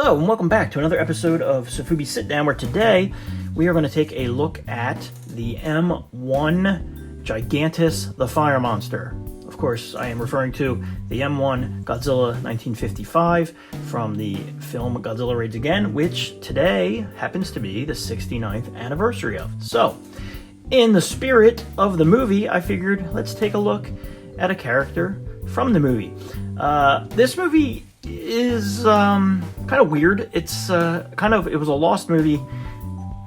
Hello and welcome back to another episode of Sofubi Sit Down, where today we are going to take a look at the M1 Gigantus the Fire Monster. Of course, I am referring to the M1 Godzilla 1955 from the film Godzilla Raids Again, which today happens to be the 69th anniversary of. So, in the spirit of the movie, I figured let's take a look at a character from the movie. This movie is kind of weird. It's it was a lost movie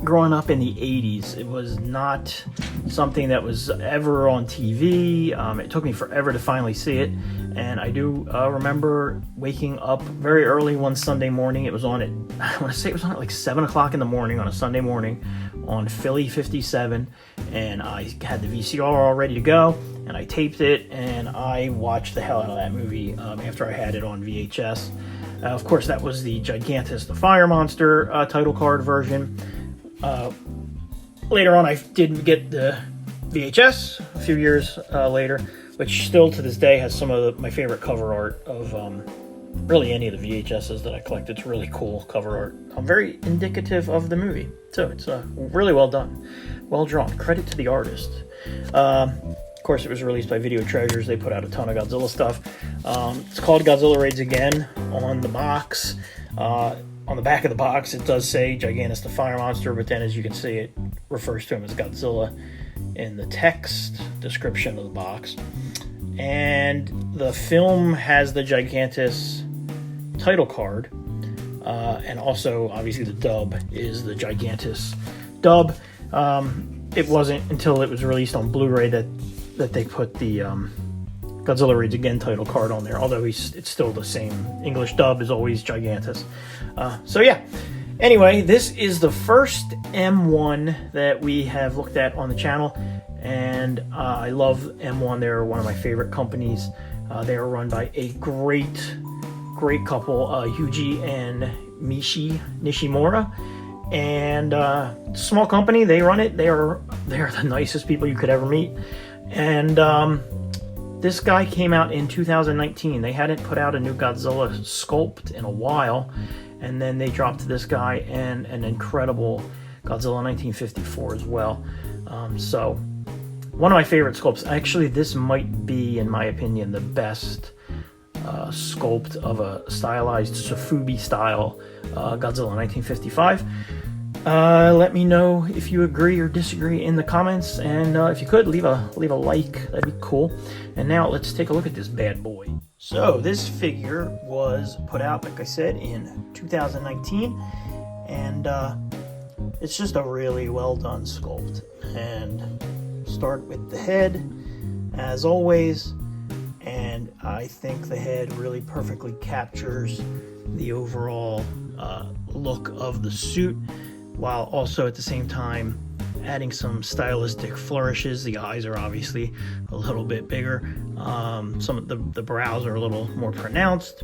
growing up in the 80s. It was not something that was ever on TV. It took me forever to finally see it, and I do remember waking up very early one Sunday morning. It was on at, I want to say it was on at like 7 o'clock in the morning on a Sunday morning on Philly 57, and I had the VCR all ready to go, and I taped it, and I watched the hell out of that movie after I had it on VHS. Of course, that was the Gigantus the Fire Monster title card version. Later on, I did get the VHS a few years later, which still to this day has some of my favorite cover art of really any of the VHSs that I collect. It's really cool cover art. Very indicative of the movie. So it's really well done. Well drawn. Credit to the artist. Of course, it was released by Video Treasures. They put out a ton of Godzilla stuff. It's called Godzilla Raids Again on the box. On the back of the box, it does say Gigantus the Fire Monster, but then as you can see, it refers to him as Godzilla in the text description of the box. And the film has the Gigantus title card, and also, obviously, the dub is the Gigantus dub. It wasn't until it was released on Blu-ray that they put the Godzilla Raids Again title card on there, although it's still the same. English dub is always Gigantus. So yeah, anyway, this is the first M1 that we have looked at on the channel, and I love M1. They're one of my favorite companies. They are run by a great couple, Yuji and Mishi Nishimura, and small company. They run it. They are the nicest people you could ever meet, and this guy came out in 2019. They hadn't put out a new Godzilla sculpt in a while, and then they dropped this guy and an incredible Godzilla 1954 as well. So, one of my favorite sculpts. Actually, this might be, in my opinion, the best sculpt of a stylized Sofubi style Godzilla 1955. Let me know if you agree or disagree in the comments, and if you could, leave a like. That'd be cool. And now let's take a look at this bad boy. So this figure was put out, like I said, in 2019, and it's just a really well done sculpt. And start with the head, as always, and I think the head really perfectly captures the overall look of the suit, while also at the same time adding some stylistic flourishes. The eyes are obviously a little bit bigger. Some of the brows are a little more pronounced,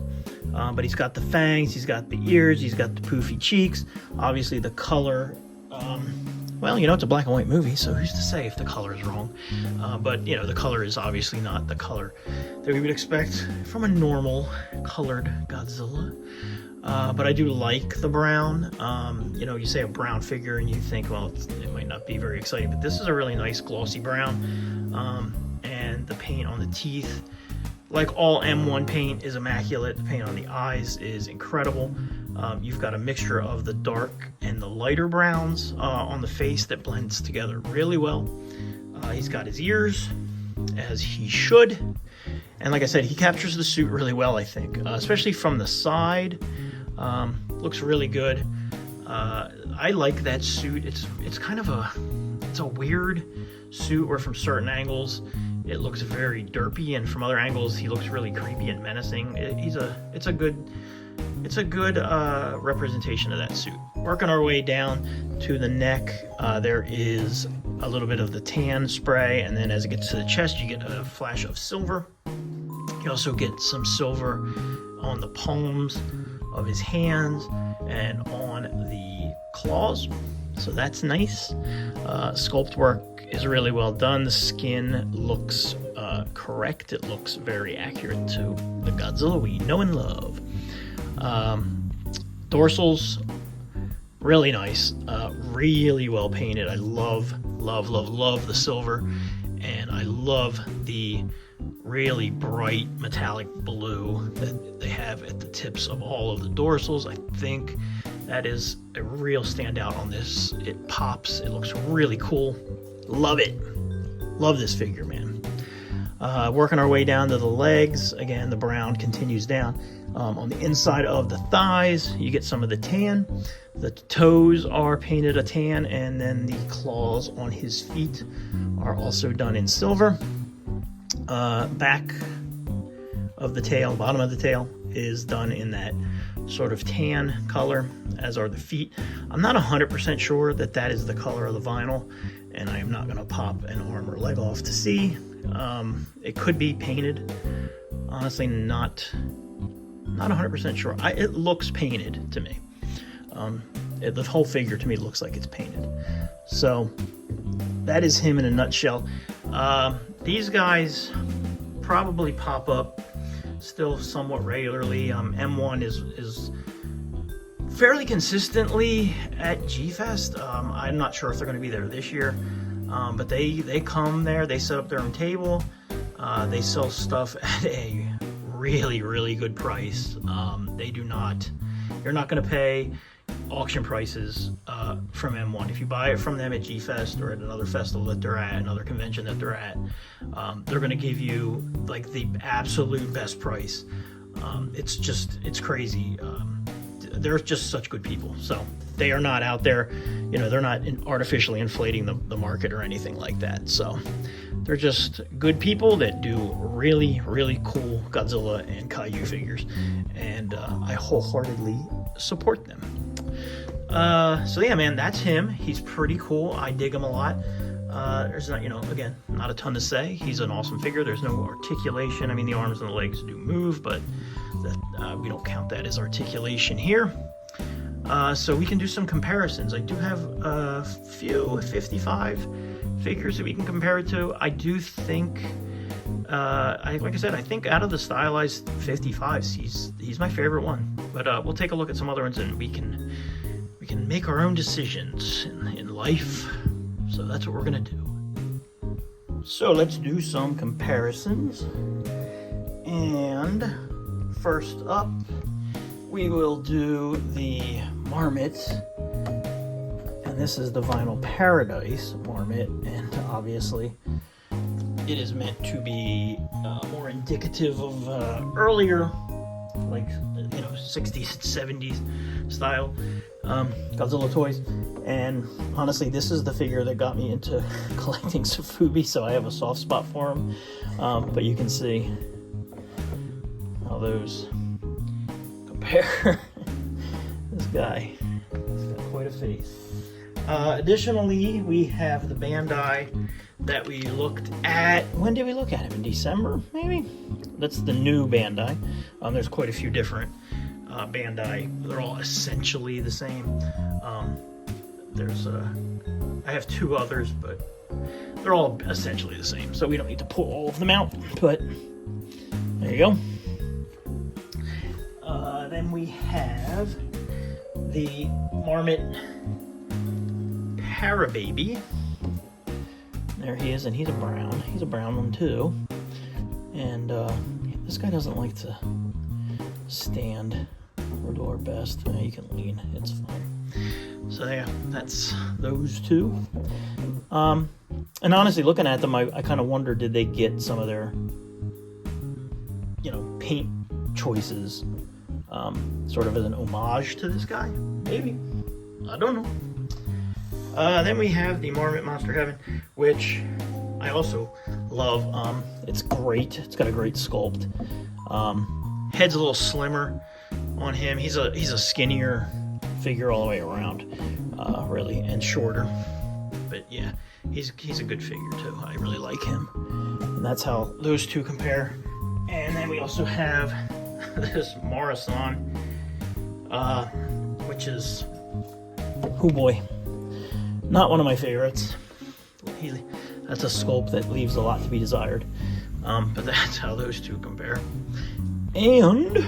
but he's got the fangs, he's got the ears, he's got the poofy cheeks. Obviously the color, well, it's a black and white movie, so who's to say if the color is wrong? But, the color is obviously not the color that we would expect from a normal colored Godzilla. But I do like the brown. You say a brown figure and you think, well, it might not be very exciting, but this is a really nice glossy brown. And the paint on the teeth, like all M1 paint, is immaculate. The paint on the eyes is incredible. You've got a mixture of the dark and the lighter browns on the face that blends together really well. He's got his ears, as he should. And like I said, he captures the suit really well, I think, especially from the side. Looks really good. I like that suit. It's kind of a weird suit where from certain angles it looks very derpy, and from other angles he looks really creepy and menacing. It's a good representation of that suit. Working our way down to the neck, there is a little bit of the tan spray, and then as it gets to the chest, you get a flash of silver. You also get some silver on the palms of his hands and on the claws, so that's nice. Sculpt work is really well done. The skin looks correct. It looks very accurate to the Godzilla we know and love. Dorsals, really nice, really well painted. I love the silver, and I love the really bright metallic blue that they have at the tips of all of the dorsals. I think that is a real standout on this. It pops, it looks really cool. Love it. Love this figure, man. Working our way down to the legs. Again, the brown continues down. On the inside of the thighs, you get some of the tan. The toes are painted a tan, and then the claws on his feet are also done in silver. Back of the tail, bottom of the tail, is done in that sort of tan color, as are the feet. I'm not 100% sure that that is the color of the vinyl, and I am not going to pop an arm or leg off to see. It could be painted. Honestly, not 100% sure. It looks painted to me. The whole figure to me looks like it's painted. So that is him in a nutshell. These guys probably pop up still somewhat regularly. M1 is fairly consistently at G-Fest. I'm not sure if they're going to be there this year, but they come there, they set up their own table, they sell stuff at a really good price. You're not going to pay auction prices from M1. If you buy it from them at G-Fest or at another festival that they're at, another convention that they're at, they're going to give you like the absolute best price. It's crazy. They're just such good people. So they are not out there, they're not artificially inflating the market or anything like that. So they're just good people that do really cool Godzilla and Kaiju figures, and I wholeheartedly support them. So yeah, man, that's him. He's pretty cool. I dig him a lot. There's not, again, not a ton to say. He's an awesome figure. There's no articulation. I mean, the arms and the legs do move, but we don't count that as articulation here. So we can do some comparisons. I do have a few 55 figures that we can compare it to. I do think, like I said, I think out of the stylized 55s, he's my favorite one. But we'll take a look at some other ones, and we can make our own decisions in life. So that's what we're gonna do. So let's do some comparisons. And first up, we will do the Marmot. And this is the Vinyl Paradise Marmot, and obviously it is meant to be more indicative of earlier, like 60s, 70s style Godzilla toys. And honestly, this is the figure that got me into collecting Sofubi, so I have a soft spot for him. But you can see how those compare. This guy, he's got quite a face. Additionally, we have the Bandai that we looked at. When did we look at him? In December, maybe? That's the new Bandai. There's quite a few different Bandai. They're all essentially the same. I have two others, but they're all essentially the same, so we don't need to pull all of them out, but there you go. Then we have the Marmot Parababy. There he is, and he's a brown. He's a brown one too. And this guy doesn't like to stand or do our best. You can lean, it's fine. So yeah, that's those two. And honestly, looking at them, I kind of wonder, did they get some of their, paint choices sort of as an homage to this guy? Maybe. I don't know. Then we have the Marmot Monster Heaven, which I also love. It's great. It's got a great sculpt. Head's a little slimmer on him. He's a skinnier figure all the way around, really, and shorter. But yeah, he's a good figure too. I really like him. And that's how those two compare. And then we also have this Morrison, which is, oh boy, not one of my favorites. That's a sculpt that leaves a lot to be desired. But that's how those two compare. And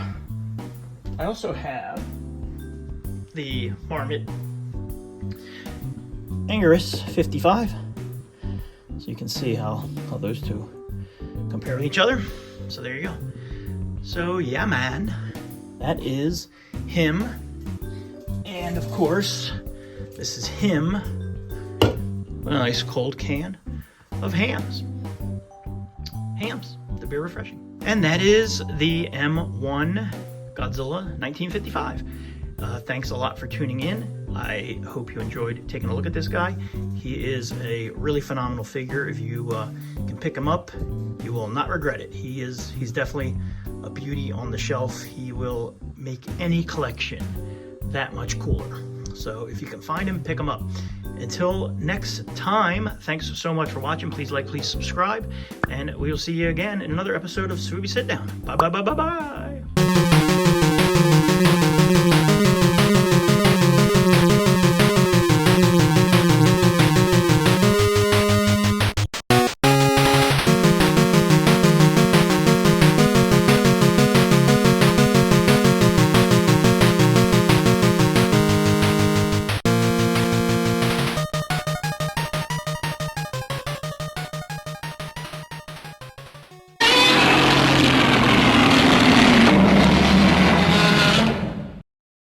I also have the Marmot Anguirus 55. So you can see how those two compare with each other. So there you go. So yeah, man, that is him. And of course, this is him with a nice cold can of hams. Hams, they're very refreshing. And that is the M1 Godzilla 1955. Thanks a lot for tuning in. I hope you enjoyed taking a look at this guy. He is a really phenomenal figure. If you can pick him up, you will not regret it. He's definitely a beauty on the shelf. He will make any collection that much cooler. So if you can find him, pick him up. Until next time, thanks so much for watching. Please like, please subscribe, and we will see you again in another episode of Sofubi Sit Down. Bye, bye, bye, bye, bye.